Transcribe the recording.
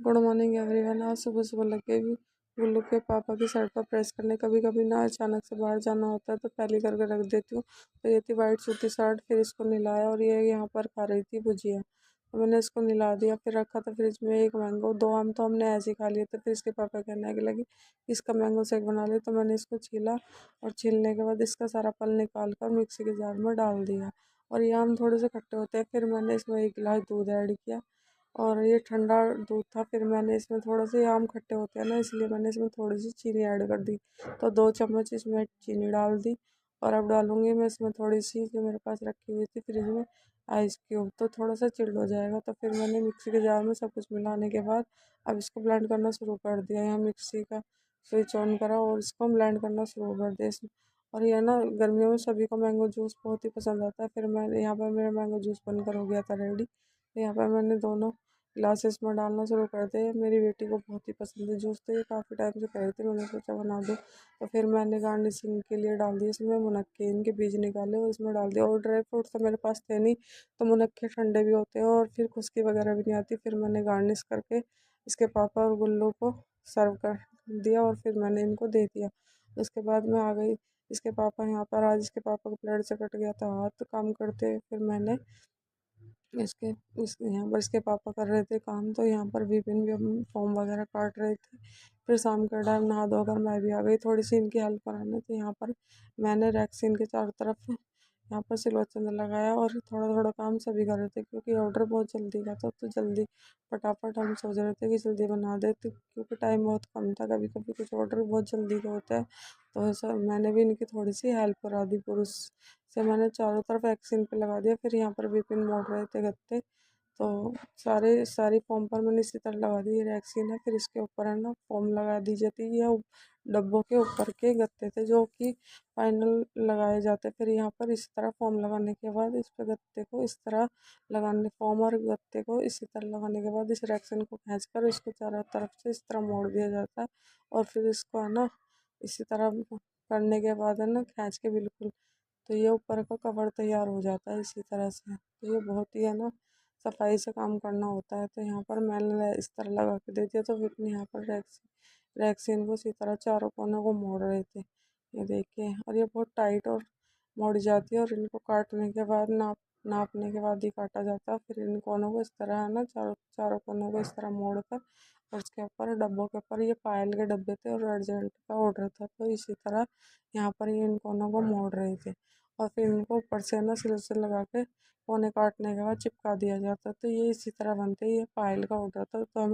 Good morning everyone. आज सुबह सुबह लग गई भी गुल्लू के पापा की शर्ट पर प्रेस करने। कभी कभी ना अचानक से बाहर जाना होता है तो पहले करके रख देती हूँ। तो ये थी वाइट सूती शर्ट, फिर इसको नहलाया और ये यहाँ पर खा रही थी भुजिया। तो मैंने इसको नहला दिया, फिर रखा था फ्रिज में एक मैंगो। दो आम तो हमने ऐसे ही खा लिए थे, फिर इसके पापा कहने लगे इसका मैंगो शेक बना ले। तो मैंने इसको छीला और छीलने के बाद इसका सारा पल निकाल कर मिक्सी के जार में डाल दिया। और ये आम थोड़े से खट्टे होते हैं, फिर मैंने इसमें 1 गिलास दूध ऐड किया और ये ठंडा दूध था। फिर मैंने इसमें थोड़ा सा, आम खट्टे होते हैं ना, इसलिए मैंने इसमें थोड़ी सी चीनी ऐड कर दी। तो 2 चम्मच इसमें चीनी डाल दी। और अब डालूंगी मैं इसमें थोड़ी सी जो मेरे पास रखी हुई थी फ्रिज में आइस क्यूब, तो थोड़ा सा चिल्ड हो जाएगा। तो फिर मैंने मिक्सी के जार में सब कुछ मिलाने के बाद अब इसको ब्लेंड करना शुरू कर दिया। यहाँ मिक्सी का स्विच ऑन करा और इसको ब्लेंड करना शुरू कर दिया इसमें। और यह ना गर्मियों में सभी को मैंगो जूस बहुत ही पसंद आता है। फिर मैंने यहाँ पर मेरा मैंगो जूस बनकर हो गया था रेडी। तो यहाँ पर मैंने दोनों ग्लासेस में डालना शुरू कर दिया। मेरी बेटी को बहुत ही पसंद है जूस, तो ये काफ़ी टाइम से कह रही थी, मैंने सोचा बना दूँ। तो फिर मैंने गार्निशिंग के लिए डाल दिया इसमें मुनक्के, इनके बीज निकाले और इसमें डाल दिया। और ड्राई फ्रूट्स तो मेरे पास थे नहीं, तो मुनक्के ठंडे भी होते हैं और फिर खुशकी वगैरह भी नहीं आती। फिर मैंने गार्निश करके इसके पापा और गुल्लू को सर्व कर दिया और फिर मैंने इनको दे दिया। उसके बाद मैं आ गई। इसके पापा यहाँ पर, आज इसके पापा को ब्लड से कट गया था हाथ काम करते। फिर मैंने इसके इस यहाँ पर इसके पापा कर रहे थे काम, तो यहाँ पर विपिन भी हम फॉर्म वगैरह काट रहे थे। फिर शाम के टाइम नहा धोकर मैं भी आ गई थोड़ी सी इनकी हेल्प कराने। तो यहाँ पर मैंने रैक्सीन के चारों तरफ यहाँ पर सिलवट लगाया और थोड़ा थोड़ा काम सभी कर रहे थे, क्योंकि ऑर्डर बहुत जल्दी का था। तो जल्दी फटाफट हम सोच रहे थे कि जल्दी बना देते, क्योंकि टाइम बहुत कम था। कभी कभी कुछ ऑर्डर बहुत जल्दी का होता है, तो ऐसा मैंने भी इनकी थोड़ी सी हेल्प करा दी। पुरुष से मैंने चारों तरफ वैक्सीन पे लगा दिया। फिर यहाँ पर विपिन मोड़ रहे थे गत्ते, तो सारी फॉर्म पर मैंने इसी तरह लगा दी। ये वैक्सीन है, फिर इसके ऊपर है ना फॉर्म लगा दी जाती है। यह डब्बों के ऊपर के गत्ते थे जो कि फाइनल लगाए जाते। फिर यहाँ पर इस तरह फॉर्म लगाने के बाद इस पर गत्ते को इस तरह लगाने, फॉर्म और गत्ते को इसी तरह लगाने के बाद इस वैक्सीन को खींच कर इसको चारों तरफ से इस तरह मोड़ दिया जाता है। और फिर इसको है ना इसी तरह करने के बाद है ना खींच के बिल्कुल, तो ये ऊपर का कवर तैयार हो जाता है इसी तरह से। तो ये बहुत ही है ना सफाई से काम करना होता है। तो यहाँ पर मैंने इस तरह लगा के दे दिया। तो विपिन यहाँ पर वैक्सीन को इसी तरह चारों कोनों को मोड़ रहे थे, ये देखिए। और ये बहुत टाइट और मोड़ जाती है और इनको काटने के बाद नापने के बाद ही काटा जाता है। फिर इन कोनों को इस तरह है ना चारों चारों कोनों को इस तरह मोड़ कर और उसके ऊपर डब्बों के ऊपर, ये पायल के डब्बे थे और अर्जेंट का ऑर्डर था, तो इसी तरह यहाँ पर ये इन कोनों को मोड़ रहे थे। और फिर इनको ऊपर से ना सिल से लगा के कोने काटने के बाद चिपका दिया जाता। तो ये इसी तरह बनते, ये पायल का ऑर्डर था। तो हमें